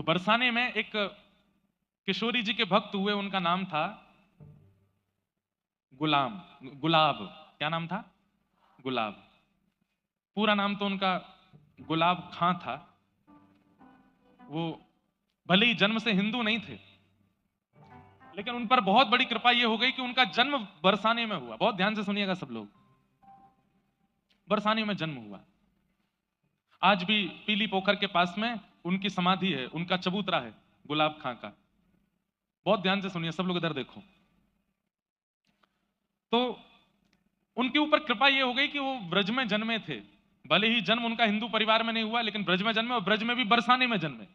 तो बरसाने में एक किशोरी जी के भक्त हुए, उनका नाम था गुलाब। क्या नाम था? गुलाब। पूरा नाम तो उनका गुलाब खां था। वो भले ही जन्म से हिंदू नहीं थे, लेकिन उन पर बहुत बड़ी कृपा ये हो गई कि उनका जन्म बरसाने में हुआ। बहुत ध्यान से सुनिएगा सब लोग, बरसाने में जन्म हुआ। आज भी पीली पोखर के पास में उनकी समाधि है, उनका चबूतरा है गुलाब खां का। बहुत ध्यान से सुनिए सब लोग, इधर देखो। तो उनके ऊपर कृपा ये हो गई कि वो ब्रज में जन्मे थे। भले ही जन्म उनका हिंदू परिवार में नहीं हुआ, लेकिन ब्रज में जन्मे, और ब्रज में भी बरसाने में जन्मे।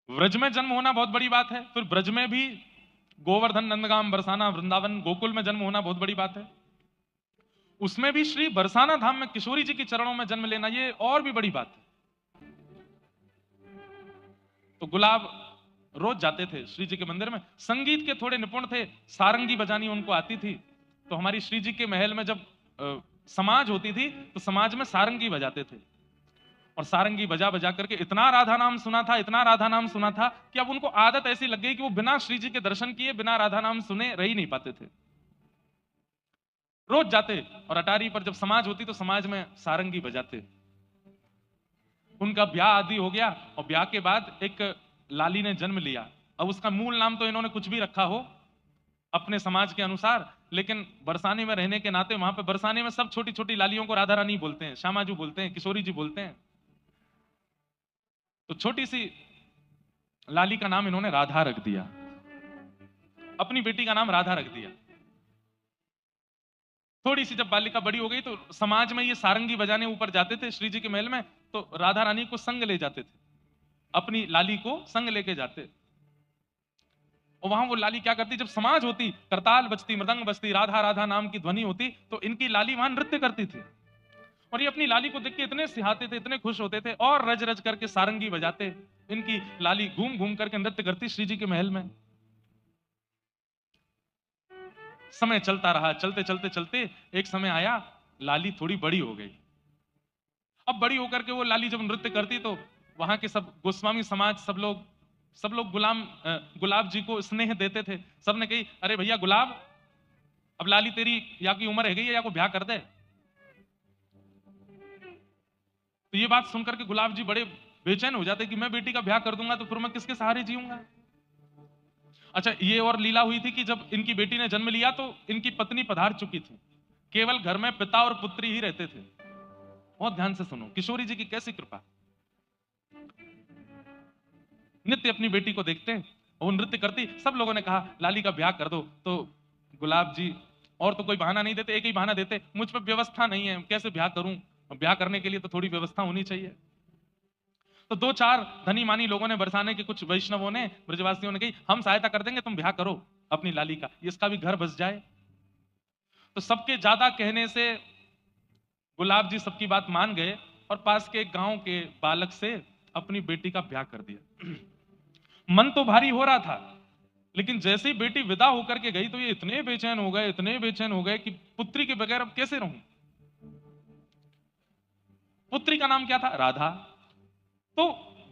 ब्रज में जन्म होना बहुत बड़ी बात है, फिर ब्रज में भी गोवर्धन, नंदगाम, बरसाना, वृंदावन, गोकुल में जन्म होना बहुत बड़ी बात है। उसमें भी श्री बरसाना धाम में किशोरी जी के चरणों में जन्म लेना, ये और भी बड़ी बात है। तो गुलाब रोज जाते थे श्री जी के मंदिर में। संगीत के थोड़े निपुण थे, सारंगी बजानी उनको आती थी। तो हमारी श्री जी के महल में जब समाज होती थी तो समाज में सारंगी बजाते थे, और सारंगी बजा बजा करके इतना राधा नाम सुना था, इतना राधा नाम सुना था कि अब उनको आदत ऐसी लग गई कि वो बिना श्री जी के दर्शन किए, बिना राधा नाम सुने रह ही नहीं पाते थे। रोज जाते, और अटारी पर जब समाज होती तो समाज में सारंगी बजाते। उनका ब्याह आदि हो गया, और ब्याह के बाद एक लाली ने जन्म लिया। अब उसका मूल नाम तो इन्होंने कुछ भी रखा हो अपने समाज के अनुसार, लेकिन बरसाने में रहने के नाते वहां पे बरसाने में सब छोटी छोटी लालियों को राधा रानी बोलते हैं, श्यामाजू बोलते हैं, किशोरी जी बोलते हैं। तो छोटी सी लाली का नाम इन्होंने राधा रख दिया, अपनी बेटी का नाम राधा रख दिया। थोड़ी सी जब बालिका बड़ी हो गई तो समाज में ये सारंगी बजाने ऊपर जाते थे श्री जी के महल में, तो राधा रानी को संग ले जाते थे, अपनी लाली को संग लेके जाते। और वहां वो लाली क्या करती, जब समाज होती, करताल बजती, मृदंग बजती, राधा राधा नाम की ध्वनि होती, तो इनकी लाली वहां नृत्य करती थी। और ये अपनी लाली को देख के इतने सिहाते थे, इतने खुश होते थे, और रज रज करके सारंगी बजाते। इनकी लाली घूम घूम करके नृत्य करती श्री जी के महल में। समय चलता रहा, चलते चलते चलते एक समय आया, लाली थोड़ी बड़ी हो गई। अब बड़ी होकर के वो लाली जब नृत्य करती तो वहां के सब गोस्वामी समाज, सब लोग गुलाब जी को स्नेह देते थे। सबने कही, अरे भैया गुलाब, अब लाली तेरी या की उम्र है गई है, या को ब्याह कर दे। तो ये बात सुनकर के गुलाब जी बड़े बेचैन हो जाते कि मैं बेटी का ब्याह कर दूंगा तो फिर मैं किसके सहारे जीऊंगा। अच्छा, ये और लीला हुई थी कि जब इनकी बेटी ने जन्म लिया तो इनकी पत्नी पधार चुकी थी, केवल घर में पिता और पुत्री ही रहते थे। बहुत ध्यान से सुनो, किशोरी जी की कैसी कृपा। नित्य अपनी बेटी को देखते, वो नृत्य करती। सब लोगों ने कहा लाली का ब्याह कर दो, तो गुलाब जी और तो कोई बहाना नहीं देते, एक ही बहाना देते, मुझ पर व्यवस्था नहीं है, कैसे ब्याह करूं, ब्याह करने के लिए तो थोड़ी व्यवस्था होनी चाहिए। तो दो चार धनी मानी लोगों ने, बरसाने के कुछ वैष्णवों ने, ब्रजवासियों ने कही, हम सहायता कर देंगे, तुम ब्याह करो अपनी लाली का, इसका भी घर बस जाए। तो सबके ज्यादा कहने से गुलाब जी सबकी बात मान गए, और पास के एक गांव के बालक से अपनी बेटी का ब्याह कर दिया। मन तो भारी हो रहा था, लेकिन जैसे ही बेटी विदा होकर के गई तो ये इतने बेचैन हो गए, इतने बेचैन हो गए कि पुत्री के बगैर अब कैसे रहूं। पुत्री का नाम क्या था? राधा। तो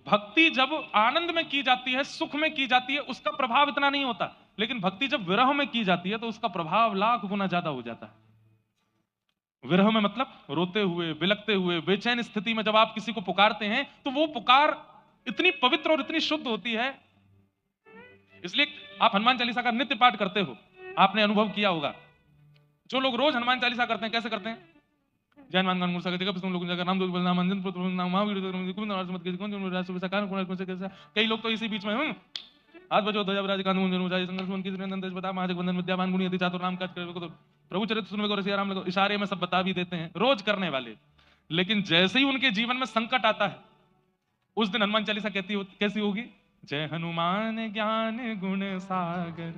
भक्ति जब आनंद में की जाती है, सुख में की जाती है, उसका प्रभाव इतना नहीं होता, लेकिन भक्ति जब विरह में की जाती है तो उसका प्रभाव लाख गुना ज्यादा हो जाता है। विरह में मतलब रोते हुए, बिलखते हुए, बेचैन स्थिति में जब आप किसी को पुकारते हैं तो वो पुकार इतनी पवित्र और इतनी शुद्ध होती है। इसलिए आप हनुमान चालीसा का नित्य पाठ करते हो, आपने अनुभव किया होगा। जो लोग रोज हनुमान चालीसा करते हैं, कैसे करते हैं? जय हनुमान ज्ञान गुण सागर जगत तुम लोग जगत नाम दो बलनाम अंजन पुत्र नाम महावीर कुंद राजमत के कौन जो राष्ट्र विसा कान कुण कैसा। कई लोग तो इसी बीच में हाथ बजो ध्वजा विराज कांध मुंजन उजाय संघर्ष मन की नंद बता महाजग बंधन विद्यावान गुणी अति चातुर नाम काज करे को। तो प्रभु चरित्र सुनने को, रसिया राम लगो, इशारे में सब बता भी देते हैं रोज करने वाले। लेकिन जैसे ही उनके जीवन में संकट आता है, उस दिन हनुमान चालीसा कैसी होगी? जय हनुमान ज्ञान गुण सागर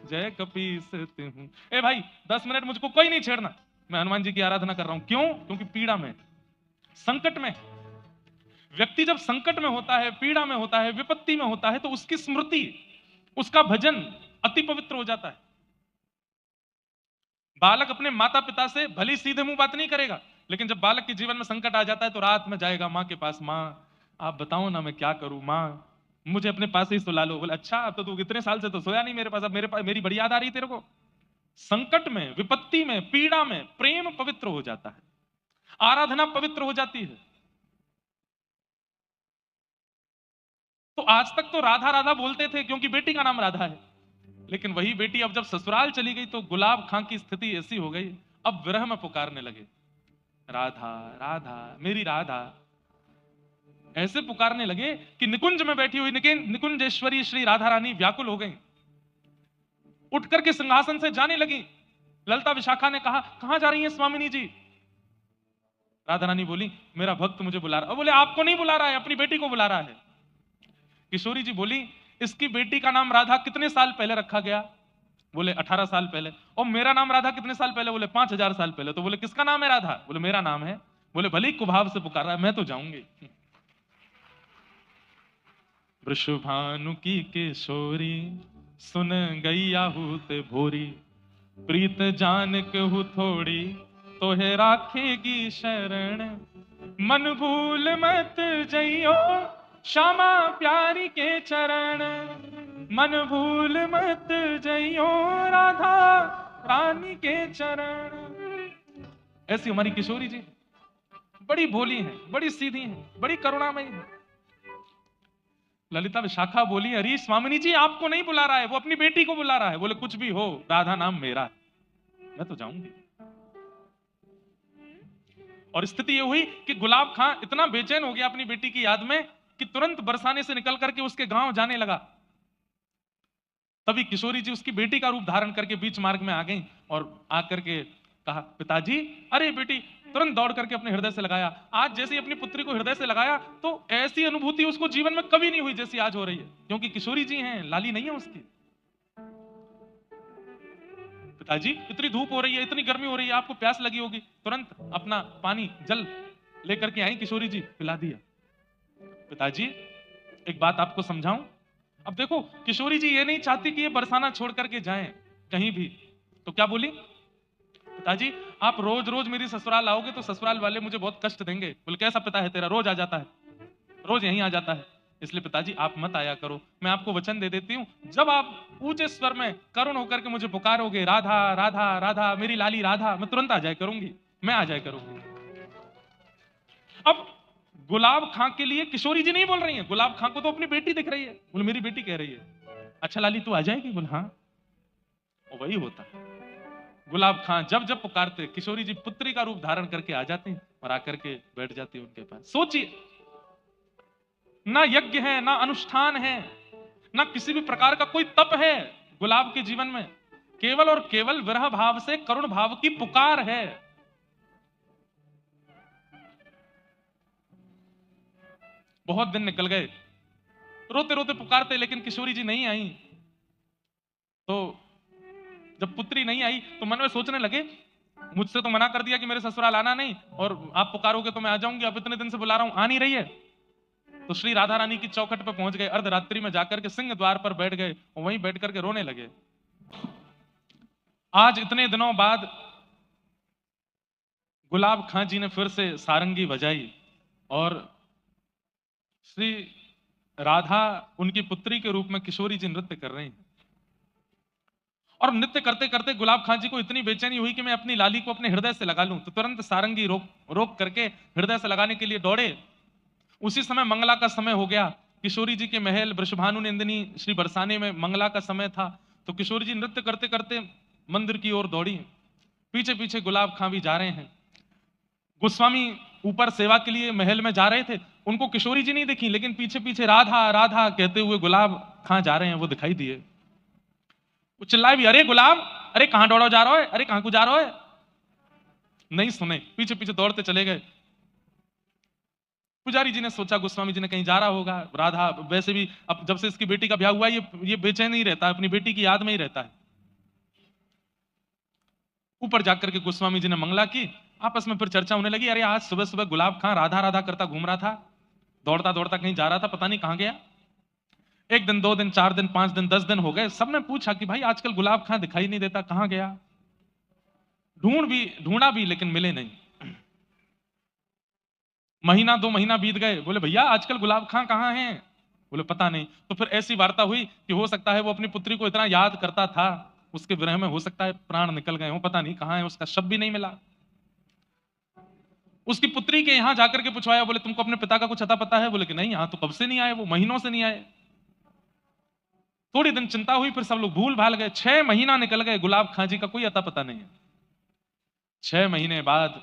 जय कपीस तिहु। ए भाई 10 मिनट मुझको कोई नहीं छेड़ना, मैं हनुमान जी की आराधना कर रहा हूं। क्यों? क्योंकि पीड़ा में, संकट में, व्यक्ति जब संकट में होता है, पीड़ा में होता है, विपत्ति में होता है, तो उसकी स्मृति, उसका भजन अति पवित्र हो जाता है। बालक अपने माता पिता से भली सीधे मुंह बात नहीं करेगा, लेकिन जब बालक के जीवन में संकट आ जाता है तो रात में जाएगा मां के पास, मां आप बताओ ना मैं क्या करूं माँ, मुझे अपने पास ही सुला लो। बोले अच्छा, अब तो तू इतने साल से तो सोया नहीं मेरे पास, अब मेरे पास मेरी बड़ी याद आ रही तेरे को। संकट में, विपत्ति में, पीड़ा में प्रेम पवित्र हो जाता है, आराधना पवित्र हो जाती है। तो आज तक तो राधा राधा बोलते थे क्योंकि बेटी का नाम राधा है, लेकिन वही बेटी अब जब ससुराल चली गई तो गुलाब खां की स्थिति ऐसी हो गई, अब विरह में पुकारने लगे, राधा राधा मेरी राधा। ऐसे पुकारने लगे कि निकुंज में बैठी हुई निकुंजेश्वरी श्री राधा रानी व्याकुल हो गई, उठ करके सिंहासन से जाने लगी। ललता विशाखा ने कहा, कहां जा रही हैं स्वामिनी जी? राधा रानी बोली, मेरा भक्त मुझे बुला रहा है। बोले आपको नहीं बुला रहा है, अपनी बेटी को बुला रहा है। किशोरी जी बोली, इसकी बेटी का नाम राधा कितने साल पहले रखा गया? बोले 18 साल पहले। और मेरा नाम राधा कितने साल पहले? बोले 5000 साल पहले। तो बोले किसका नाम है राधा? बोले मेरा नाम है। बोले भले ही कुभाव से पुकार रहा है, मैं तो जाऊंगी। वृषभानु की किशोरी सुन गई आहूत भोरी, प्रीत जान कहू थोड़ी तो है राखेगी शरण। मन भूल मत जइयो श्यामा प्यारी के चरण, मन भूल मत जइयो राधा रानी के चरण। ऐसी हमारी किशोरी जी बड़ी भोली हैं, बड़ी सीधी हैं, बड़ी करुणामयी हैं। ललिता विशाखा बोली, अरे स्वामिनी जी आपको नहीं बुला रहा है, वो अपनी बेटी को बुला रहा है। बोले कुछ भी हो, राधा नाम मेरा है, मैं तो जाऊंगी। और स्थिति ये हुई कि गुलाब खां इतना बेचैन हो गया अपनी बेटी की याद में कि तुरंत बरसाने से निकल करके उसके गांव जाने लगा। तभी किशोरी जी उसकी बेटी का रूप धारण करके बीच मार्ग में आ गई और आकर के कहा, पिताजी। अरे बेटी तुरंत दौड़ करके अपने हृदय से लगाया। आज जैसे ही अपनी पुत्री को हृदय से लगाया तो ऐसी अनुभूति उसको जीवन में कभी नहीं हुई जैसी आज हो रही है, क्योंकि किशोरी जी हैं, लाली नहीं है उसकी। पिताजी इतनी धूप हो रही है, इतनी गर्मी हो रही है, आपको प्यास लगी होगी, तुरंत अपना पानी जल लेकर के आई किशोरी जी, पिला दिया। पिताजी एक बात आपको समझाऊं। अब देखो किशोरी जी ये नहीं चाहती कि ये बरसाना छोड़ करके जाएं कहीं भी, तो क्या बोली, पिताजी आप रोज रोज मेरी ससुराल आओगे तो ससुराल वाले मुझे बहुत कष्ट देंगे। बोले कैसा पिता है तेरा, रोज आ जाता है, रोज यहीं आ जाता है, इसलिए पिताजी आप मत आया करो। मैं आपको वचन दे देती हूं, जब आप ऊंचे स्वर में करुण होकर के मुझे पुकारोगे, राधा राधा राधा मेरी लाली राधा, मैं तुरंत आ जाया करूंगी, मैं आ जाया करूंगी। अब गुलाब खां के लिए किशोरी जी नहीं बोल रही है, गुलाब खां को तो अपनी बेटी दिख रही है। बोले मेरी बेटी कह रही है, अच्छा लाली तू आ जाएगी? बोले हाँ। और वही होता, गुलाब खां जब जब पुकारते किशोरी जी पुत्री का रूप धारण करके आ जाती और आकर के बैठ जाती उनके पास। सोचिए, ना यज्ञ है, ना अनुष्ठान है, ना किसी भी प्रकार का कोई तप है गुलाब के जीवन में, केवल और केवल विरह भाव से करुण भाव की पुकार है। बहुत दिन निकल गए, रोते रोते पुकारते, लेकिन किशोरी जी नहीं आई। तो जब पुत्री नहीं आई तो मन में सोचने लगे, मुझसे तो मना कर दिया कि मेरे ससुराल आना नहीं, और आप पुकारोगे तो मैं आ जाऊंगी, अब इतने दिन से बुला रहा हूं आ नहीं रही है। तो श्री राधा रानी की चौखट पर पहुंच गए, अर्धरात्रि में जाकर के सिंह द्वार पर बैठ गए और वहीं बैठ करके रोने लगे। आज इतने दिनों बाद गुलाब खां जी ने फिर से सारंगी बजाई और श्री राधा उनकी पुत्री के रूप में किशोरी जी नृत्य कर रही हैं। और नृत्य करते करते गुलाब खां जी को इतनी बेचैनी हुई कि मैं अपनी लाली को अपने हृदय से लगा लूं, तो तुरंत सारंगी रोक करके हृदय से लगाने के लिए दौड़े। उसी समय मंगला का समय हो गया, किशोरी जी के महल वृषभानु नंदिनी श्री बरसाने में मंगला का समय था। तो किशोरी जी नृत्य करते करते मंदिर की ओर दौड़ी, पीछे पीछे गुलाब खां भी जा रहे हैं। गोस्वामी ऊपर सेवा के लिए महल में जा रहे थे, उनको किशोरी जी नहीं दिखी, लेकिन पीछे पीछे राधा राधा कहते हुए गुलाब खां जा रहे हैं, वो दिखाई दिए। वो चिल्लाए भी, अरे गुलाब, अरे कहां दौड़ो जा रहा है, अरे कहां को जा रहा है? नहीं सुने, पीछे पीछे दौड़ते चले गए। पुजारी जी ने सोचा गोस्वामी जी ने कहीं जा रहा होगा। राधा वैसे भी अब जब से इसकी बेटी का ब्याह हुआ ये बेचैन ही रहता है, अपनी बेटी की याद में ही रहता है। ऊपर जाकर के गोस्वामी जी ने मंगला की, आपस में फिर चर्चा होने लगी, अरे आज सुबह सुबह गुलाब खां राधा राधा करता घूम रहा था, दौड़ता दौड़ता कहीं जा रहा था, पता नहीं कहां गया। एक दिन, 2 दिन, 4 दिन, 5 दिन, 10 दिन हो गए। सबने पूछा कि भाई आजकल गुलाब खां दिखाई नहीं देता, कहां गया? ढूंढा भी लेकिन मिले नहीं। महीना 2 महीना बीत गए, बोले भैया आजकल गुलाब खां कहाँ हैं? बोले पता नहीं। तो फिर ऐसी वार्ता हुई कि हो सकता है वो अपनी पुत्री को इतना याद करता था, उसके विरह में हो सकता है प्राण निकल गए हो, पता नहीं कहाँ है, उसका शव भी नहीं मिला। उसकी पुत्री के यहां जाकर के पूछवाया, बोले तुमको अपने पिता का कुछ अता पता है? बोले कि नहीं, यहां तो कब से नहीं आए, वो महीनों से नहीं आए। थोड़ी दिन चिंता हुई, फिर सब लोग भूल भाल गए। 6 महीना निकल गए, गुलाब खां जी का कोई अता पता नहीं है। 6 महीने बाद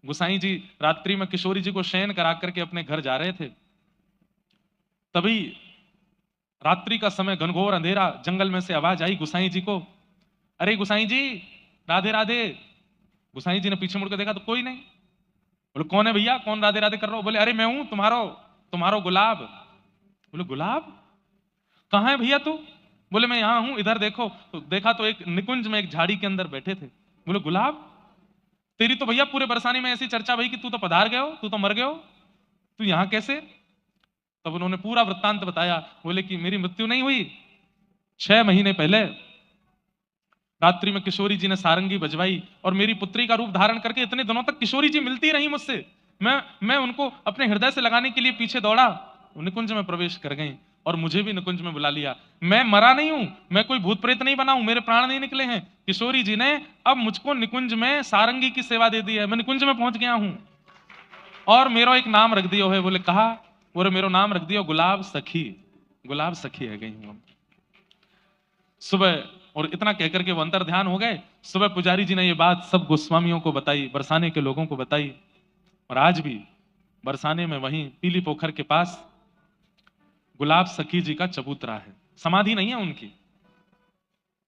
गुसाई जी रात्रि में किशोरी जी को शयन करा करके अपने घर जा रहे थे। तभी रात्रि का समय, घनघोर अंधेरा, जंगल में से आवाज आई गुसाई जी को, अरे गुसाई जी, राधे राधे। गुसाई जी ने पीछे मुड़कर देखा तो कोई नहीं। बोले कौन है भैया, कौन राधे राधे कर रहा हो? बोले अरे मैं हूं तुम्हारो तुम्हारो गुलाब। बोले गुलाब, कहाँ है भैया तू? बोले मैं यहां हूं, इधर देखो। तो देखा तो एक निकुंज में एक झाड़ी के अंदर बैठे थे। बोले गुलाब, तेरी तो भैया पूरे बरसाने में ऐसी चर्चा भई कि तू तो पधार गए हो, तू तो मर गए हो, तू यहां कैसे? तब उन्होंने पूरा वृत्तांत बताया। बोले कि मेरी मृत्यु नहीं हुई, 6 महीने पहले रात्रि में किशोरी जी ने सारंगी बजवाई और मेरी पुत्री का रूप धारण करके इतने दिनों तक किशोरी जी मिलती रही मुझसे। मैं उनको अपने हृदय से लगाने के लिए पीछे दौड़ा, वो निकुंज में प्रवेश कर गई और मुझे भी निकुंज में बुला लिया। मैं मरा नहीं हूं, मैं कोई भूत प्रेत नहीं बना हूं, मेरे प्राण नहीं निकले हैं। किशोरी जी ने अब मुझको निकुंज में सारंगी की सेवा दे दी है, मैं निकुंज में पहुंच गया हूं और मेरा एक नाम रख दियो है। बोले कहा? बोले मेरो नाम रख दियो गुलाब सखी, गुलाब सखी है गई हूं। सुबह, और इतना कहकर के वो अंतर ध्यान हो गए। सुबह पुजारी जी ने ये बात सब गोस्वामियों को बताई, बरसाने के लोगों को बताई। और आज भी बरसाने में वहीं पीली पोखर के पास गुलाब सखी जी का चबूतरा है। समाधि नहीं है उनकी,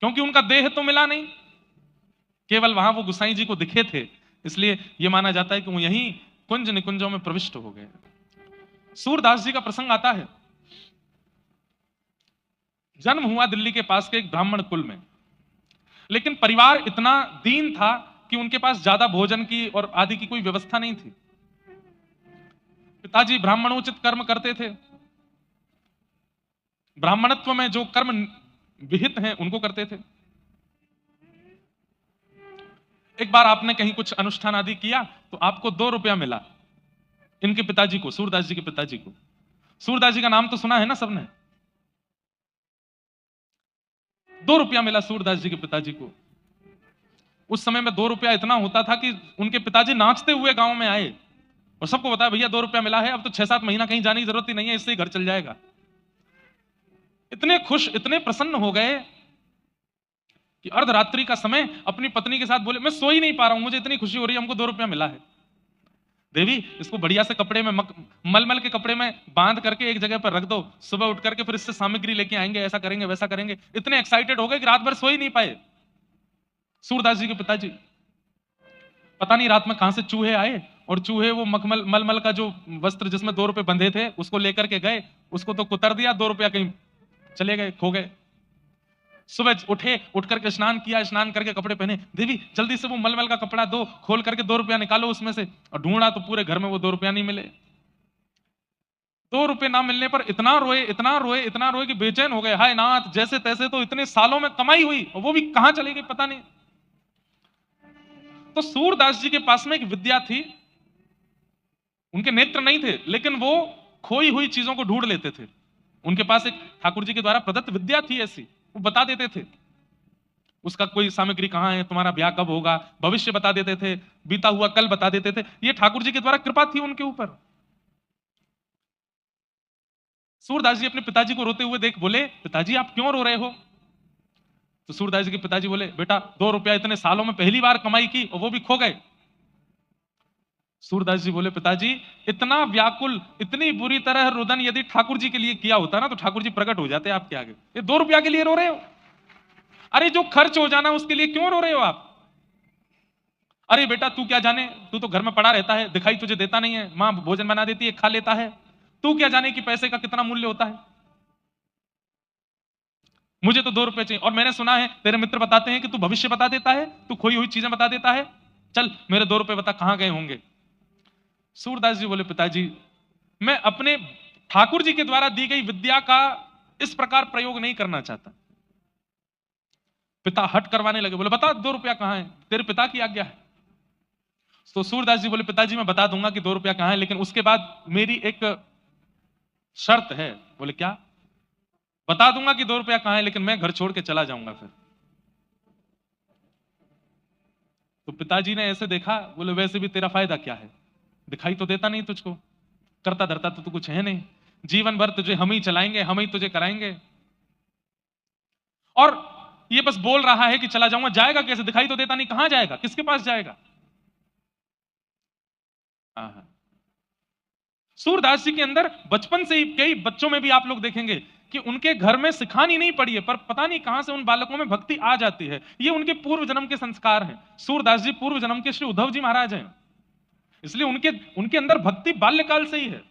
क्योंकि उनका देह तो मिला नहीं, केवल वहां वो गुसाई जी को दिखे थे, इसलिए यह माना जाता है कि वो यहीं कुंज निकुंजों में प्रविष्ट हो गए। सूरदास जी का प्रसंग आता है। जन्म हुआ दिल्ली के पास के एक ब्राह्मण कुल में, लेकिन परिवार इतना दीन था कि उनके पास ज्यादा भोजन की और आदि की कोई व्यवस्था नहीं थी। पिताजी ब्राह्मणोचित कर्म करते थे, ब्राह्मणत्व में जो कर्म विहित हैं उनको करते थे। एक बार आपने कहीं कुछ अनुष्ठान आदि किया तो आपको 2 रुपया मिला। इनके पिताजी को, सूरदास जी के पिताजी को, सूरदास जी का नाम तो सुना है ना सबने, 2 रुपया मिला सूरदास जी के पिताजी को। उस समय में 2 रुपया इतना होता था कि उनके पिताजी नाचते हुए गांव में आए और सबको बताया भैया 2 रुपया मिला है, अब तो 6-7 महीना कहीं जाने की जरूरत ही नहीं है, इससे ही घर चल जाएगा। इतने खुश, इतने प्रसन्न हो गए कि अर्धरात्रि का समय अपनी पत्नी के साथ बोले मैं सो ही नहीं पा रहा हूं, मुझे इतनी खुशी हो रही है, हमको 2 रुपया मिला है। देवी, इसको बढ़िया से कपड़े में मलमल के कपड़े में बांध करके एक जगह पर रख दो, सुबह उठ करके फिर इससे सामग्री लेके आएंगे, ऐसा करेंगे वैसा करेंगे। इतने एक्साइटेड हो गए कि रात भर सो ही नहीं पाए सूरदास जी के पिताजी। पता नहीं रात में कहां से चूहे आए और चूहे वो मखमल मलमल का जो वस्त्र जिसमें 2 रुपए बंधे थे उसको लेकर के गए, उसको तो कुतर दिया, 2 रुपया कहीं चले गए, खो गए। सुबह उठे, उठ करके स्नान किया, स्नान करके कपड़े पहने, देवी जल्दी से वो मलमल का कपड़ा दो, खोल करके 2 रुपया निकालो उसमें से। और ढूंढा तो पूरे घर में वो 2 रुपया नहीं मिले। 2 रुपए ना मिलने पर इतना रोए, इतना रोए, इतना रोए कि बेचैन हो गए। हाय नाथ, जैसे तैसे तो इतने सालों में कमाई हुई और वो भी कहां चली गई पता नहीं। तो सूरदास जी के पास में एक विद्या थी, उनके नेत्र नहीं थे लेकिन वो खोई हुई चीजों को ढूंढ लेते थे। उनके पास एक ठाकुर जी के द्वारा प्रदत्त विद्या थी ऐसी, वो बता देते थे उसका कोई सामग्री कहां है, तुम्हारा ब्याह कब होगा, भविष्य बता देते थे, बीता हुआ कल बता देते थे। ये ठाकुर जी के द्वारा कृपा थी उनके ऊपर। सूरदास जी अपने पिताजी को रोते हुए देख बोले, पिताजी आप क्यों रो रहे हो? तो सूरदास जी के पिताजी बोले, बेटा 2 रुपया इतने सालों में पहली बार कमाई की और वो भी खो गए। सूरदास जी बोले, पिताजी इतना व्याकुल, इतनी बुरी तरह रुदन यदि ठाकुर जी के लिए किया होता ना तो ठाकुर जी प्रकट हो जाते आपके आगे। ये 2 रुपया के लिए रो रहे हो? अरे जो खर्च हो जाना उसके लिए क्यों रो रहे हो आप? अरे बेटा तू क्या जाने, तू तो घर में पड़ा रहता है, दिखाई तुझे देता नहीं है, मां भोजन बना देती है, खा लेता है, तू क्या जाने कि पैसे का कितना मूल्य होता है। मुझे तो 2 रुपए चाहिए, और मैंने सुना है तेरे मित्र बताते हैं कि तू भविष्य बता देता है, तू खोई हुई चीजें बता देता है, चल मेरे 2 रुपए बता कहां गए होंगे। सूरदास जी बोले, पिताजी मैं अपने ठाकुर जी के द्वारा दी गई विद्या का इस प्रकार प्रयोग नहीं करना चाहता। पिता हट करवाने लगे, बोले बता 2 रुपया कहां है, तेरे पिता की आज्ञा है। तो सूरदास जी बोले पिताजी मैं बता दूंगा कि 2 रुपया कहां है, लेकिन उसके बाद मेरी एक शर्त है। बोले क्या? बता दूंगा कि 2 रुपया कहां है, लेकिन मैं घर छोड़ के चला जाऊंगा फिर। तो पिताजी ने ऐसे देखा, बोले वैसे भी तेरा फायदा क्या है, दिखाई तो देता नहीं तुझको, करता धरता तो तू कुछ है नहीं, जीवन भर तुझे हम ही चलाएंगे, हम ही तुझे कराएंगे, और ये बस बोल रहा है कि चला जाऊंगा, जाएगा कैसे, दिखाई तो देता नहीं, कहां जाएगा, किसके पास जाएगा? हाँ। सूरदास जी के अंदर बचपन से ही, कई बच्चों में भी आप लोग देखेंगे कि उनके घर में सिखानी नहीं पड़ी है, पर पता नहीं कहां से उन बालकों में भक्ति आ जाती है। ये उनके पूर्व जन्म के संस्कार हैं। सूरदास जी पूर्व जन्म के श्री उद्धव जी महाराज हैं, इसलिए उनके उनके अंदर भक्ति बाल्यकाल से ही है।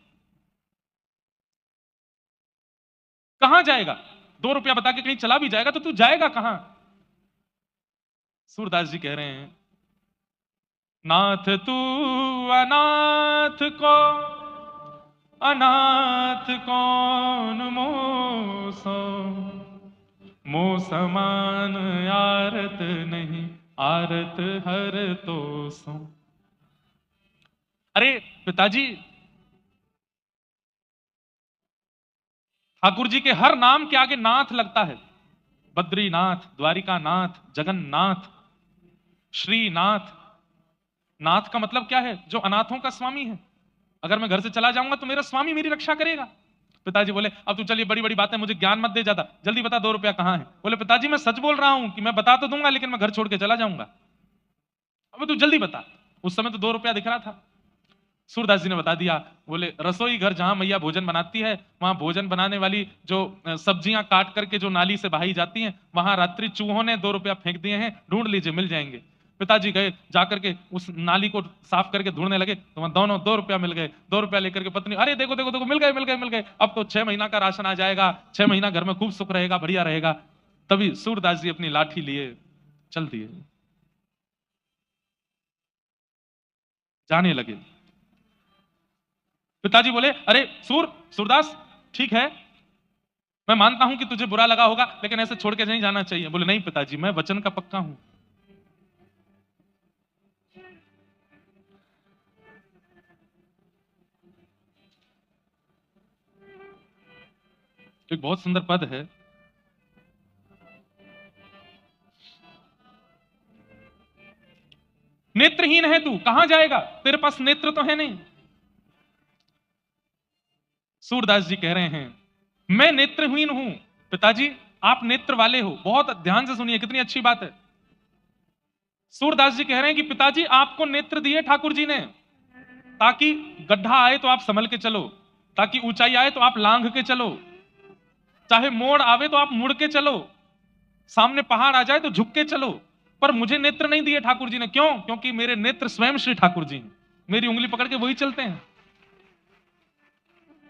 कहां जाएगा? 2 रुपया बता के कहीं चला भी जाएगा तो तू जाएगा कहां? सूरदास जी कह रहे हैं, नाथ तू अनाथ को अनाथ कौन मोसो, मो समान आरत नहीं, आरत हर तो सो। अरे पिताजी, ठाकुर जी के हर नाम के आगे नाथ लगता है। बद्रीनाथ, द्वारिकानाथ, जगन्नाथ, श्रीनाथ। नाथ का मतलब क्या है? जो अनाथों का स्वामी है। अगर मैं घर से चला जाऊंगा तो मेरा स्वामी मेरी रक्षा करेगा। पिताजी बोले अब तू चलिए, बड़ी बड़ी बातें, मुझे ज्ञान मत दे ज्यादा, जल्दी बता 2 रुपया कहां है। बोले पिताजी मैं सच बोल रहा हूं कि मैं बता तो दूंगा, लेकिन मैं घर छोड़ के चला जाऊंगा। अब तू जल्दी बता। उस समय तो 2 रुपया दिख रहा था। सूरदास जी ने बता दिया। बोले रसोई घर जहां मैया भोजन बनाती है, वहां भोजन बनाने वाली जो सब्जियां काट करके जो नाली से बहाई जाती हैं, वहां रात्रि चूहों ने 2 रुपया फेंक दिए हैं, ढूंढ लीजिए मिल जाएंगे। पिताजी गए, जाकर के उस नाली को साफ करके ढूंढने लगे, तो वहां दोनों 2 रुपया मिल गए। 2 रुपया लेकर के पत्नी, अरे देखो देखो देखो, मिल गए मिल गए मिल गए, अब तो 6 महीना का राशन आ जाएगा, 6 महीना घर में खूब सुख रहेगा, बढ़िया रहेगा। तभी सूरदास जी अपनी लाठी लिए चल दिए, जाने लगे। पिताजी बोले अरे सूरदास, ठीक है, मैं मानता हूं कि तुझे बुरा लगा होगा, लेकिन ऐसे छोड़ के नहीं जाना चाहिए। बोले नहीं पिताजी, मैं वचन का पक्का हूं। एक बहुत सुंदर पद है, नेत्रहीन है तू, कहां जाएगा, तेरे पास नेत्र तो है नहीं। सूरदास जी कह रहे हैं मैं नेत्रहीन हूं। पिताजी आप नेत्र वाले हो, बहुत ध्यान से सुनिए, कितनी अच्छी बात है। सूरदास जी कह रहे हैं कि पिताजी आपको नेत्र दिए ठाकुर जी ने, ताकि गड्ढा आए तो आप संभल के चलो, ताकि ऊंचाई आए तो आप लांघ के चलो, चाहे मोड़ आवे तो आप मुड़ के चलो, सामने पहाड़ आ जाए तो झुक के चलो। पर मुझे नेत्र नहीं दिए ठाकुर जी ने। क्यों? क्योंकि मेरे नेत्र स्वयं श्री ठाकुर जी हैं, मेरी उंगली पकड़ के वही चलते हैं।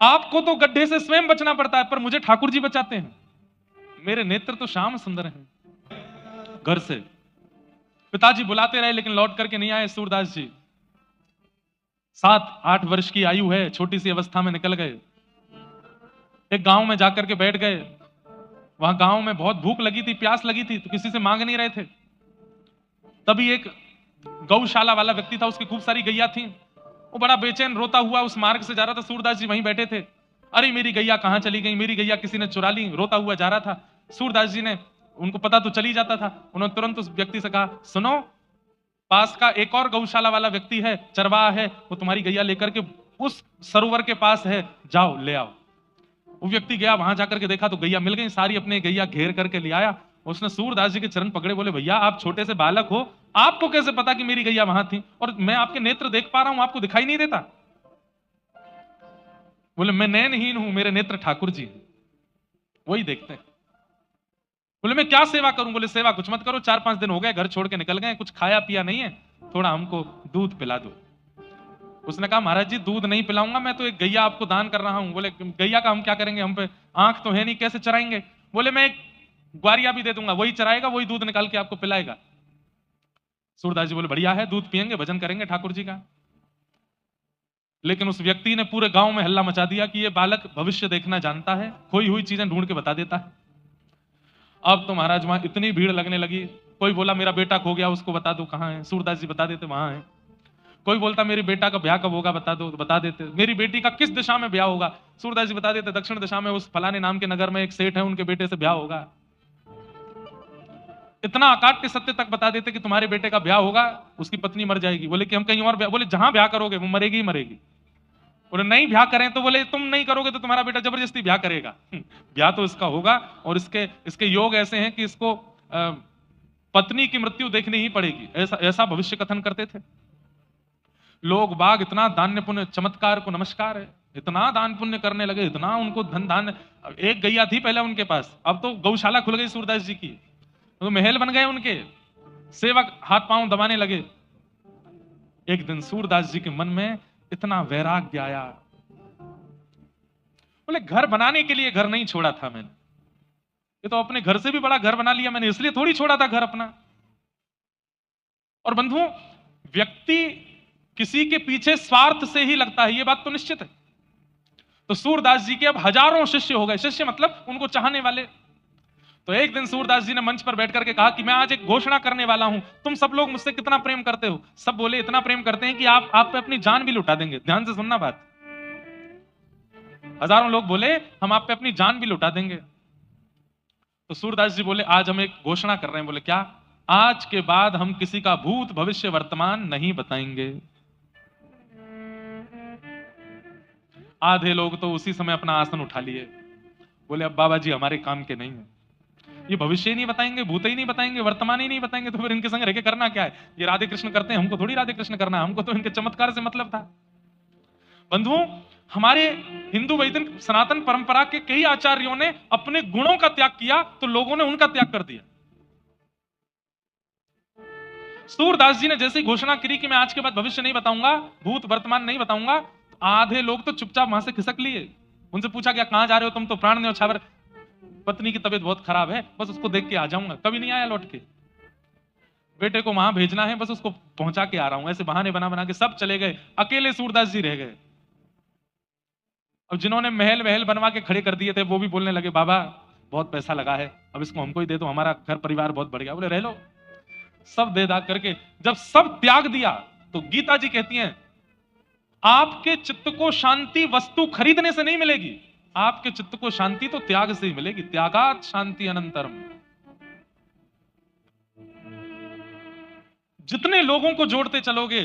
आपको तो गड्ढे से स्वयं बचना पड़ता है, पर मुझे ठाकुर जी बचाते हैं। मेरे नेत्र तो श्याम सुंदर हैं। घर से पिताजी बुलाते रहे, लेकिन लौट करके नहीं आए सूरदास जी। 7-8 वर्ष की आयु है, छोटी सी अवस्था में निकल गए। एक गांव में जाकर के बैठ गए। वहां गांव में बहुत भूख लगी थी, प्यास लगी थी, तो किसी से मांग नहीं रहे थे। तभी एक गौशाला वाला व्यक्ति था, उसकी खूब सारी गैया थी। वो बड़ा बेचैन रोता हुआ उस मार्ग से जा रहा था। सूरदास जी वहीं बैठे थे। अरे मेरी गैया कहां चली गई, मेरी गैया किसी ने चुरा ली, रोता हुआ जा रहा था। सूरदास जी ने, उनको पता तो चली जाता था, उन्होंने तुरंत उस व्यक्ति से कहा सुनो, पास का एक और गौशाला वाला व्यक्ति है, चरवाहा है, वो तुम्हारी गैया लेकर के उस सरोवर के पास है, जाओ ले आओ। वो व्यक्ति गया, वहां जाकर के देखा तो गैया मिल गई सारी, अपने गैया घेर करके ले आया। उसने सूरदास जी के चरण पकड़े, बोले भैया आप छोटे से बालक हो, आपको कैसे पता कि मेरी गैया वहां थी, और मैं आपके नेत्र देख पा रहा हूं, आपको दिखाई नहीं देता? बोले मैं नयनहीन हूं, मेरे नेत्र ठाकुर जी हैं, वही देखते हैं। बोले मैं क्या सेवा करूं? बोले सेवा कुछ मत करो, 4-5 दिन हो गए घर छोड़ के निकल गए, कुछ खाया पिया नहीं है, थोड़ा हमको दूध पिला दो। उसने कहा महाराज जी दूध नहीं पिलाऊंगा, मैं तो एक गैया आपको दान कर रहा हूं। बोले गैया का हम क्या करेंगे, हम पे आंख तो है नहीं, कैसे चराएंगे? बोले मैं एक ग्वारिया भी दे दूंगा, वही चराएगा, वही दूध निकाल के आपको पिलाएगा। सूरदास जी बोले बढ़िया है, दूध पियेंगे, भजन करेंगे ठाकुर जी का। लेकिन उस व्यक्ति ने पूरे गांव में हल्ला मचा दिया कि ये बालक भविष्य देखना जानता है, खोई हुई चीजें ढूंढ के बता देता है। अब तो महाराज वहां इतनी भीड़ लगने लगी। कोई बोला मेरा बेटा खो गया, उसको बता दो कहां है। सूरदास जी बता देते वहां है। कोई बोलता मेरी बेटा का ब्याह कब होगा बता दो, तो बता देते। मेरी बेटी का किस दिशा में ब्याह होगा, सूरदास जी बता देते, दक्षिण दिशा में उस फलाने नाम के नगर में एक सेठ है, उनके बेटे से ब्याह होगा। इतना अकाट्य सत्य तक बता देते कि तुम्हारे बेटे का ब्याह होगा, उसकी पत्नी मर जाएगी। बोले कि हम कहीं और ब्याह, बोले जहां ब्याह करोगे वो मरेगी ही मरेगी। बोले नहीं ब्याह करें, तो बोले तुम नहीं करोगे तो तुम्हारा बेटा जबरदस्ती ब्याह करेगा। ब्याह तो इसका होगा, और इसके योग ऐसे हैं कि इसको पत्नी की मृत्यु देखनी ही पड़ेगी, ऐसा ऐसा भविष्य कथन करते थे लोग बाग। इतना दान्य पुण्य, चमत्कार को नमस्कार है, इतना दान पुण्य करने लगे, इतना उनको धन धान्य। एक गैया थी पहले उनके पास, अब तो गौशाला खुल गई सूरदास जी की, तो महल बन गए उनके, सेवक हाथ पांव दबाने लगे। एक दिन सूरदास जी के मन में इतना वैराग्य आया, बोले घर बनाने के लिए घर नहीं छोड़ा था मैंने, ये तो अपने घर से भी बड़ा घर बना लिया मैंने, इसलिए थोड़ी छोड़ा था घर अपना। और बंधुओं, व्यक्ति किसी के पीछे स्वार्थ से ही लगता है, ये बात तो निश्चित है। तो सूरदास जी के अब हजारों शिष्य हो गए, शिष्य मतलब उनको चाहने वाले। तो एक दिन सूरदास जी ने मंच पर बैठ करके कहा कि मैं आज एक घोषणा करने वाला हूं, तुम सब लोग मुझसे कितना प्रेम करते हो। सब बोले इतना प्रेम करते हैं कि आप पे अपनी जान भी लुटा देंगे। ध्यान से सुनना बात। हजारों लोग बोले हम आप पे अपनी जान भी लुटा देंगे। तो सूरदास जी बोले आज हम एक घोषणा कर रहे हैं। बोले क्या? आज के बाद हम किसी का भूत भविष्य वर्तमान नहीं बताएंगे। आधे लोग तो उसी समय अपना आसन उठा लिए, बोले अब बाबा जी हमारे काम के नहीं है, ये भविष्य ही नहीं बताएंगे, भूत ही नहीं बताएंगे, वर्तमान ही नहीं बताएंगे, तो फिर इनके संग रह के करना क्या है? ये राधे कृष्ण करते हैं, हमको थोड़ी राधे कृष्ण करना है, हमको तो इनके चमत्कार से मतलब था। बंधुओं, हमारे हिंदू वैदिक सनातन परंपरा के कई आचार्यों ने अपने गुणों का त्याग किया, तो लोगों ने उनका त्याग कर दिया। सूरदास जी ने जैसे घोषणा करी कि मैं आज के बाद भविष्य नहीं बताऊंगा, भूत वर्तमान नहीं बताऊंगा, आधे लोग तो चुपचाप वहां से खिसक लिए। उनसे पूछा गया कहां जा रहे हो तुम? तो प्राण न्योछावर, पत्नी की तबीयत बहुत खराब है, बस उसको देख के आ जाऊंगा। कभी नहीं आया लौट के, बेटे को वहां भेजना है, बस उसको पहुंचा के आ रहा हूं। ऐसे बहाने बना बना के सब चले गए, अकेले सूरदास जी रह गए। अब जिन्होंने महल वहल बनवा के खड़े कर दिए थे वो भी बोलने लगे बाबा बहुत पैसा लगा है, अब इसको हमको ही दे दो, हमारा घर परिवार बहुत बढ़ गया। बोले रह लो। सब दे दा करके जब सब त्याग दिया, तो गीता जी कहती हैं आपके चित्त को शांति वस्तु खरीदने से नहीं मिलेगी, आपके चित्त को शांति तो त्याग से ही मिलेगी। त्यागात शांति अनंतरम। जितने लोगों को जोड़ते चलोगे,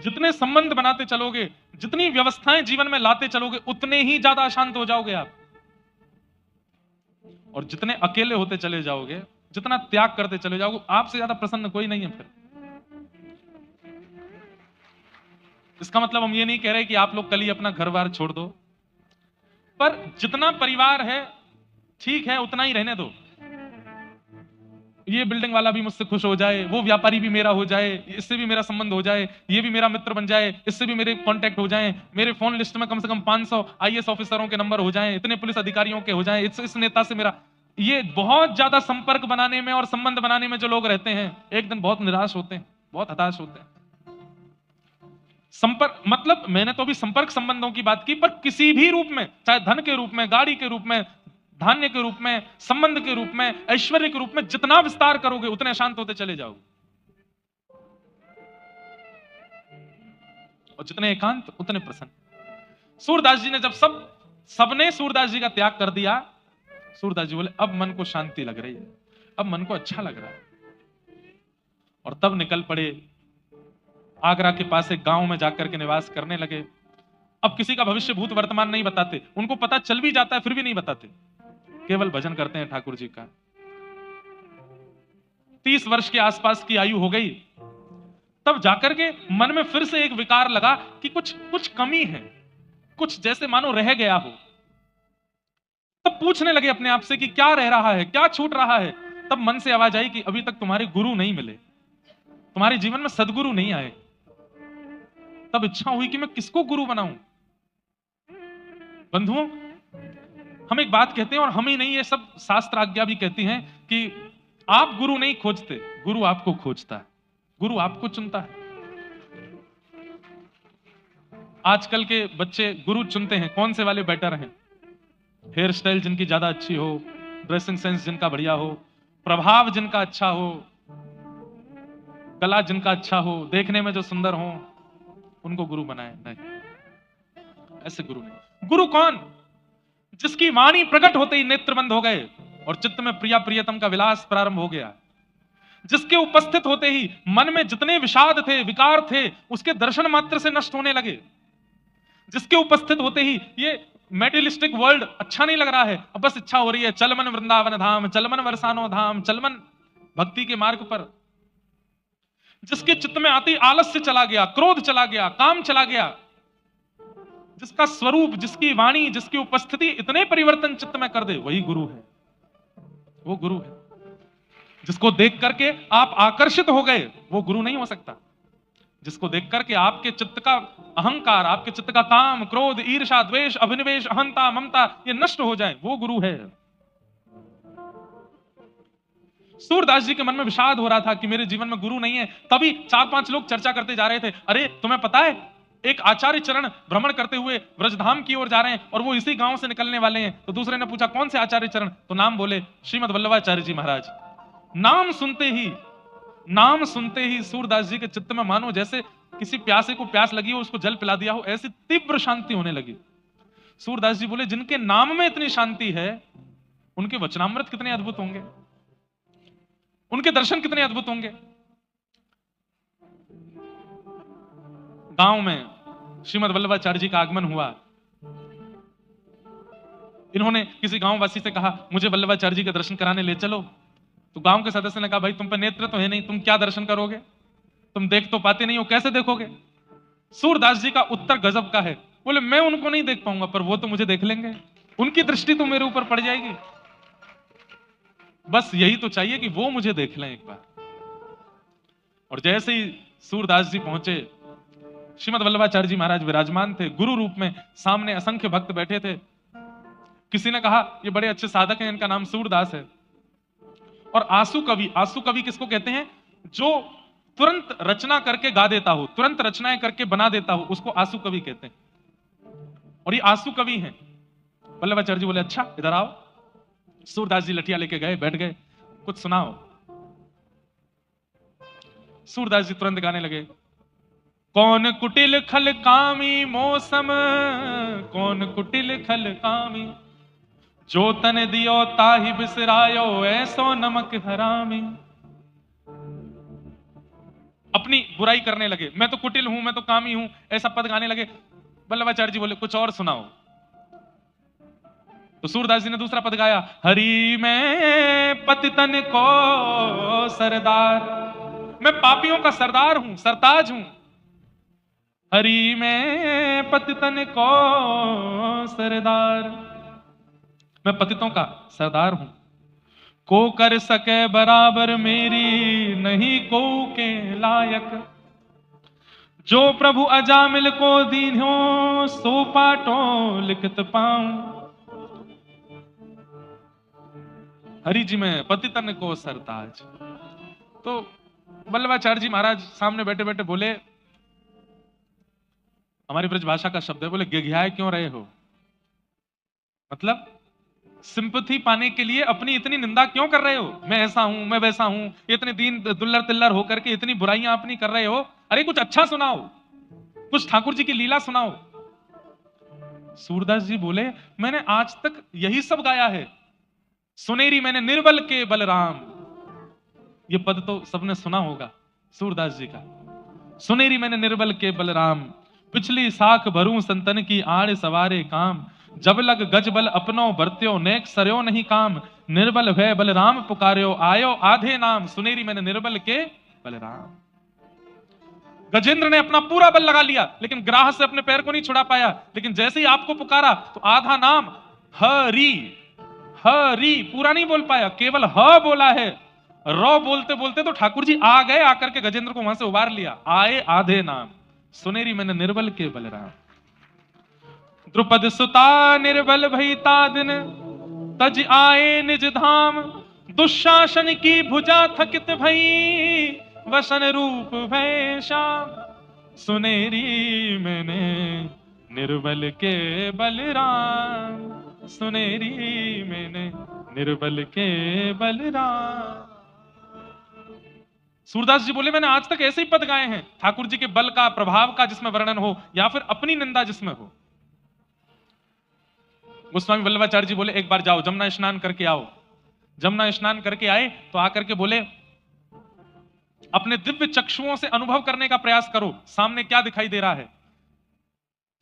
जितने संबंध बनाते चलोगे, जितनी व्यवस्थाएं जीवन में लाते चलोगे, उतने ही ज्यादा अशांत हो जाओगे आप। और जितने अकेले होते चले जाओगे, जितना त्याग करते चले जाओगे, आपसे ज्यादा प्रसन्न कोई नहीं है फिर। इसका मतलब हम ये नहीं कह रहे कि आप लोग कल ही अपना घर बार छोड़ दो, पर जितना परिवार है ठीक है उतना ही रहने दो। ये बिल्डिंग वाला भी मुझसे खुश हो जाए, वो व्यापारी भी मेरा हो जाए, इससे भी मेरा संबंध हो जाए, ये भी मेरा मित्र बन जाए, इससे भी मेरे कांटेक्ट हो जाएं, मेरे फोन लिस्ट में कम से कम 500 आईएएस ऑफिसरों के नंबर हो जाएं, इतने पुलिस अधिकारियों के हो जाएं, इस नेता से मेरा। ये बहुत ज्यादा संपर्क बनाने में और संबंध बनाने में जो लोग रहते हैं, एक दिन बहुत निराश होते हैं, बहुत हताश होते हैं। संपर्क मतलब मैंने तो अभी संपर्क संबंधों की बात की, पर किसी भी रूप में, चाहे धन के रूप में, गाड़ी के रूप में, धान्य के रूप में, संबंध के रूप में, ऐश्वर्य के रूप में, जितना विस्तार करोगे उतने शांत होते चले जाओगे, और जितने एकांत उतने प्रसन्न। सूरदास जी ने जब सबने सूरदास जी का त्याग कर दिया, सूरदास जी बोले अब मन को शांति लग रही है, अब मन को अच्छा लग रहा है। और तब निकल पड़े, आगरा के पास एक गांव में जाकर के निवास करने लगे। अब किसी का भविष्य भूत वर्तमान नहीं बताते, उनको पता चल भी जाता है फिर भी नहीं बताते, केवल भजन करते हैं ठाकुर जी का। 30 वर्ष के आसपास की आयु हो गई, तब जाकर के मन में फिर से एक विकार लगा कि कुछ कमी है, कुछ जैसे मानो रह गया हो। तब पूछने लगे अपने आप से कि क्या रह रहा है, क्या छूट रहा है। तब मन से आवाज आई कि अभी तक तुम्हारे गुरु नहीं मिले, तुम्हारे जीवन में सदगुरु नहीं आए। तब इच्छा हुई कि मैं किसको गुरु बनाऊं। बंधुओं, हम एक बात कहते हैं, और हम ही नहीं, ये सब शास्त्र आज्ञा भी कहती हैं कि आप गुरु नहीं खोजते, गुरु आपको खोजता है, गुरु आपको चुनता है। आजकल के बच्चे गुरु चुनते हैं कौन से वाले बेटर हैं, हेयर स्टाइल जिनकी ज्यादा अच्छी हो, ड्रेसिंग सेंस जिनका बढ़िया हो, प्रभाव जिनका अच्छा हो, कला जिनका अच्छा हो, देखने में जो सुंदर हो, उनको गुरु बनाए? नहीं, ऐसे गुरु नहीं। गुरु कौन? जिसकी वाणी प्रकट होते ही नेत्र बंद हो गए और चित्त में प्रिया प्रियतम का विलास प्रारंभ हो गया। जिसके उपस्थित होते ही मन में जितने विषाद थे, विकार थे, उसके दर्शन मात्र से नष्ट होने लगे। जिसके उपस्थित होते ही ये मेटेरियलिस्टिक वर्ल्ड अच्छा नहीं लग रहा है, अब बस इच्छा हो रही है चल मन वृंदावन धाम, चल मन वरसानो धाम, चल मन भक्ति के मार्ग पर। जिसके चित्त में आती आलस्य चला गया, क्रोध चला गया, काम चला गया, जिसका स्वरूप, जिसकी वाणी, जिसकी उपस्थिति इतने परिवर्तन चित्त में कर दे, वही गुरु है। वो गुरु है। जिसको देख करके आप आकर्षित हो गए, वो गुरु नहीं हो सकता। जिसको देख करके आपके चित्त का अहंकार, आपके चित्त का काम, क्रोध, ईर्ष्या, द्वेष, अभिनिवेश, अहंता, ममता ये नष्ट हो जाए, वो गुरु है। सूरदास जी के मन में विषाद हो रहा था कि मेरे जीवन में गुरु नहीं है। तभी 4-5 लोग चर्चा करते जा रहे थे, अरे तुम्हें पता है एक आचार्य चरण भ्रमण करते हुए ब्रजधाम की ओर जा रहे हैं और वो इसी गांव से निकलने वाले हैं। तो दूसरे ने पूछा कौन से आचार्य चरण? तो नाम बोले, श्रीमद वल्लभाचार्य जी महाराज। नाम सुनते ही सूरदास जी के चित्त में मानो जैसे किसी प्यासे को प्यास लगी हो, उसको जल पिला दिया हो, ऐसी तीव्र शांति होने लगी। सूरदास जी बोले जिनके नाम में इतनी शांति है, उनके वचनामृत कितने अद्भुत होंगे, उनके दर्शन कितने अद्भुत होंगे। गांव में श्रीमद वल्लभाचार्य जी का आगमन हुआ। इन्होंने किसी गांववासी से कहा मुझे वल्लभाचार्य जी के दर्शन कराने ले चलो। तो गांव के सदस्य ने कहा भाई तुम पर नेत्र तो है नहीं, तुम क्या दर्शन करोगे, तुम देख तो पाते नहीं हो, कैसे देखोगे। सूरदास जी का उत्तर गजब का है। बोले मैं उनको नहीं देख पाऊंगा, पर वो तो मुझे देख लेंगे, उनकी दृष्टि तो मेरे ऊपर पड़ जाएगी। बस यही तो चाहिए कि वो मुझे देख लें एक बार। और जैसे ही सूरदास जी पहुंचे, श्रीमद वल्लभाचार्य जी महाराज विराजमान थे गुरु रूप में, सामने असंख्य भक्त बैठे थे। किसी ने कहा ये बड़े अच्छे साधक हैं, इनका नाम सूरदास है। और आंसू कवि किसको कहते हैं? जो तुरंत रचना करके गा देता हो, तुरंत रचनाएं करके बना देता हो, उसको आंसू कवि कहते हैं। और ये आंसू कवि हैं। वल्लभाचार्य जी बोले अच्छा इधर आओ। सूरदास जी लठिया लेके गए, बैठ गए, कुछ सुनाओ। सूरदास जी तुरंत गाने लगे, कौन कुटिल खल कामी मौसम, कौन कुटिल खल कामी, जो तन दियो ताहि बिसरायो, ऐसो नमक हरामी। अपनी बुराई करने लगे, मैं तो कुटिल हूं, मैं तो कामी हूं, ऐसा पद गाने लगे। वल्लभाचार्य जी बोले कुछ और सुनाओ। तो सूरदास जी ने दूसरा पद गाया, हरि मैं पतितन को सरदार, मैं पापियों का सरदार हूं, सरताज हूं। हरि मैं पतितन को सरदार, मैं पतितों का सरदार हूं। को कर सके बराबर मेरी, नहीं को के लायक, जो प्रभु अजामिल को दीन्हो, सो पाटो लिखत पाऊं। हरि जी में पतितन को सरताज। तो वल्लभाचार्य जी महाराज सामने बैठे बैठे बोले, हमारी ब्रज भाषा का शब्द है, बोले गिघियाए क्यों रहे हो, मतलब सिंपैथी पाने के लिए अपनी इतनी निंदा क्यों कर रहे हो, मैं ऐसा हूं, मैं वैसा हूं, इतने दीन दुल्लर तिल्लर होकर के इतनी बुराइयां अपनी कर रहे हो। अरे कुछ अच्छा सुनाओ, कुछ ठाकुर जी की लीला सुनाओ। सूरदास जी बोले मैंने आज तक यही सब गाया है, सुनेरी मैंने निर्बल के बलराम, ये पद तो सबने सुना होगा सूरदास जी का। सुनेरी मैंने निर्बल के बलराम, पिछली साख भरूं संतन की आड़ सवारे काम, जब लग गज बल अपनो बरत्यो, नेक सरयो नहीं काम, निर्बल भय बलराम पुकार्यो, आयो आधे नाम, सुनेरी मैंने निर्बल के बलराम। गजेंद्र ने अपना पूरा बल लगा लिया, लेकिन ग्राह से अपने पैर को नहीं छुड़ा पाया। लेकिन जैसे ही आपको पुकारा तो आधा नाम हरि, हरि पूरा नहीं बोल पाया, केवल ह बोला है। रो बोलते बोलते तो ठाकुर जी आ गए, आकर के गजेंद्र को वहां से उबार लिया। आए आधे नाम, सुनेरी मैंने निर्बल के बलराम। द्रुपद सुता निर्बल भईता दिन, तज आए निज धाम, दुशासन की भुजा थकित भई, वसन रूप भय श्याम। सुनेरी मैंने निर्बल के बलराम, सुनेरी मैंने निर्बल के बलराम। सूरदास जी बोले मैंने आज तक ऐसे ही पद गाए हैं, ठाकुर जी के बल का, प्रभाव का जिसमें वर्णन हो या फिर अपनी निंदा जिसमें हो। गोस्वामी वल्लभाचार्य जी बोले एक बार जाओ जमुना स्नान करके आओ। जमुना स्नान करके आए तो आकर के बोले अपने दिव्य चक्षुओं से अनुभव करने का प्रयास करो, सामने क्या दिखाई दे रहा है।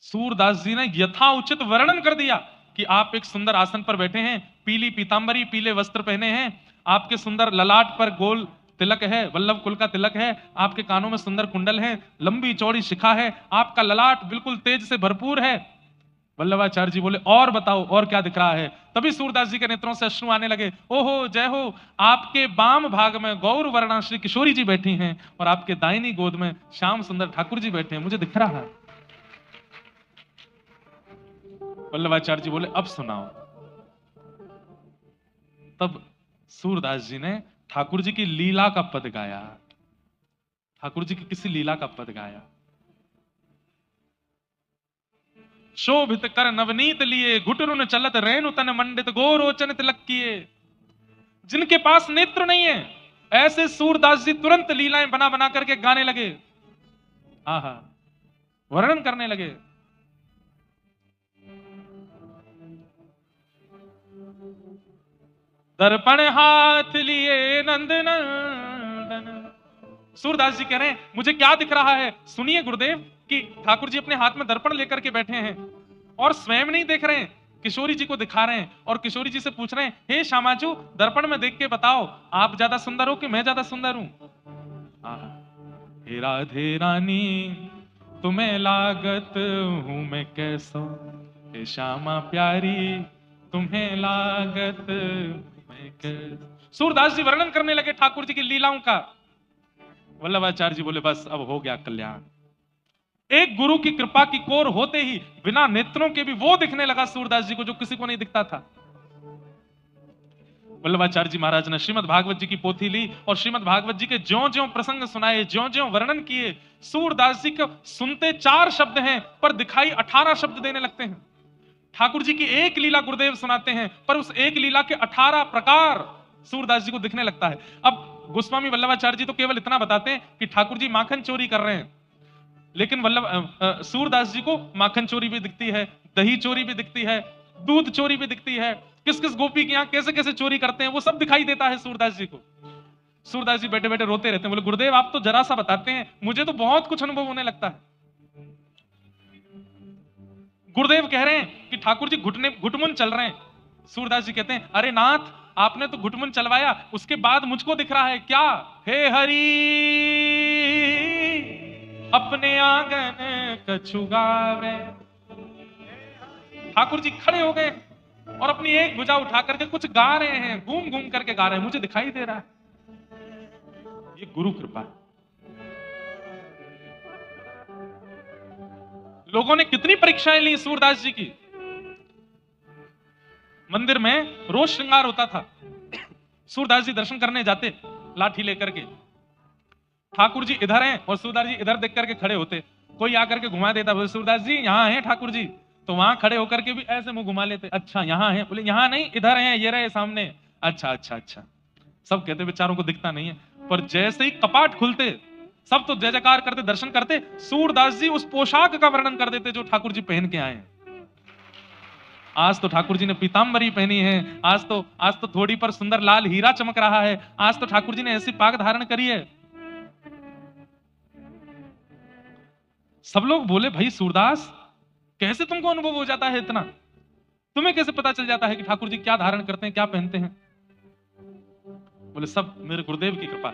सूरदास जी ने यथाउचित वर्णन कर दिया कि आप एक सुंदर आसन पर बैठे हैं, पीली पीतांबरी, पीले वस्त्र पहने हैं, आपके सुंदर ललाट पर गोल तिलक है, वल्लभ कुल का तिलक है, आपके कानों में सुंदर कुंडल है, लंबी चौड़ी शिखा है, आपका ललाट बिल्कुल तेज से भरपूर है। वल्लभाचार्य जी बोले और बताओ और क्या दिख रहा है। तभी सूरदास जी के नेत्रों से अश्रु आने लगे। ओहो जय हो, आपके बाम भाग में गौर वर्णा श्री किशोरी जी बैठी हैं और आपके दाहिनी गोद में श्याम सुंदर ठाकुर जी बैठे हैं, मुझे दिख रहा है। वल्लभाचार्य जी बोले अब सुनाओ। तब सूरदास जी ने ठाकुर जी की लीला का पद गाया, ठाकुर जी की किसी लीला का पद गाया। शोभित कर नवनीत लिए, घुटरुन चलत रेणु तन मंडित, गोरोचन तिलक किए। जिनके पास नेत्र नहीं है ऐसे सूरदास जी तुरंत लीलाएं बना बना करके गाने लगे, आहा वर्णन करने लगे। दर्पण हाथ लिए नंद नंदन। सूरदास जी कह रहे हैं मुझे क्या दिख रहा है, सुनिए गुरुदेव कि ठाकुर जी अपने हाथ में दर्पण लेकर के बैठे हैं और स्वयं नहीं देख रहे हैं, किशोरी जी को दिखा रहे हैं और किशोरी जी से पूछ रहे हैं हे श्यामाचू दर्पण में देख के बताओ आप ज्यादा सुंदर हो कि मैं ज्यादा सुंदर हूं। हे राधे रानी तुम्हें लागत हूं मैं कैसो, हे श्यामा प्यारी तुम्हें लागत मैं कैसो। सूरदास जी वर्णन करने लगे ठाकुर जी की लीलाओं का। वल्लभाचार्य जी बोले बस अब हो गया कल्याण। एक गुरु की कृपा की कोर होते ही बिना नेत्रों के भी वो दिखने लगा सूरदास जी को जो किसी को नहीं दिखता था। वल्लभाचार्य जी महाराज ने श्रीमद् भागवत जी की पोथी ली और श्रीमद् भागवत जी के ज्यों-ज्यों प्रसंग सुनाए, ज्यों-ज्यों वर्णन किए, सूरदास जी को सुनते 4 शब्द हैं पर दिखाई 18 शब्द देने लगते हैं। ठाकुर जी की एक लीला गुरुदेव सुनाते हैं पर उस एक लीला के 18 प्रकार सूरदास जी को दिखने लगता है। अब गोस्वामी वल्लभाचार्य जी तो केवल इतना बताते हैं कि ठाकुर जी माखन चोरी कर रहे हैं, लेकिन सूरदास जी को माखन चोरी भी दिखती है, दही चोरी भी दिखती है, दूध चोरी भी दिखती है, किस किस गोपी के यहाँ कैसे कैसे चोरी करते हैं वो सब दिखाई देता है सूरदास जी को। सूरदास जी बैठे बैठे रोते रहते हैं, बोले गुरुदेव आप तो जरा सा बताते हैं, मुझे तो बहुत कुछ अनुभव होने लगता है। गुरुदेव कह रहे हैं कि ठाकुर जी घुटमुन चल रहे हैं। सूरदास जी कहते हैं अरे नाथ आपने तो घुटमुन चलवाया, उसके बाद मुझको दिख रहा है क्या, हे हरि अपने आंगन कछु गावे। ठाकुर जी खड़े हो गए और अपनी एक भुजा उठा करके कुछ गा रहे हैं, घूम घूम करके गा रहे हैं, मुझे दिखाई दे रहा है। ये गुरु कृपा है। लोगों ने कितनी परीक्षाएं ली सूरदास जी की। मंदिर में रोज श्रृंगार होता था, सूरदास जी दर्शन करने जाते लाठी लेकर के, ठाकुर जी इधर हैं और सूरदास जी इधर देख करके खड़े होते, कोई आकर के घुमा देता, बोले सूरदास जी यहाँ हैं ठाकुर जी, तो वहां खड़े होकर के भी ऐसे मुंह घुमा लेते, अच्छा यहाँ हैं, बोले यहाँ नहीं इधर हैं, ये रहे सामने, अच्छा अच्छा अच्छा। सब कहते बेचारों को दिखता नहीं है, पर जैसे ही कपाट खुलते सब तो जय जयकार करते, दर्शन करते, सूरदास जी उस पोशाक का वर्णन कर देते जो ठाकुर जी पहन के आए हैं। आज तो ठाकुर जी ने पीतांबरी पहनी है, आज तो थोड़ी पर सुंदर लाल हीरा चमक रहा है, आज तो ठाकुर जी ने ऐसी पाग धारण करी है। सब लोग बोले भाई सूरदास कैसे तुमको अनुभव हो जाता है इतना, तुम्हें कैसे पता चल जाता है कि ठाकुर जी क्या धारण करते हैं, क्या पहनते हैं। बोले सब मेरे गुरुदेव की कृपा।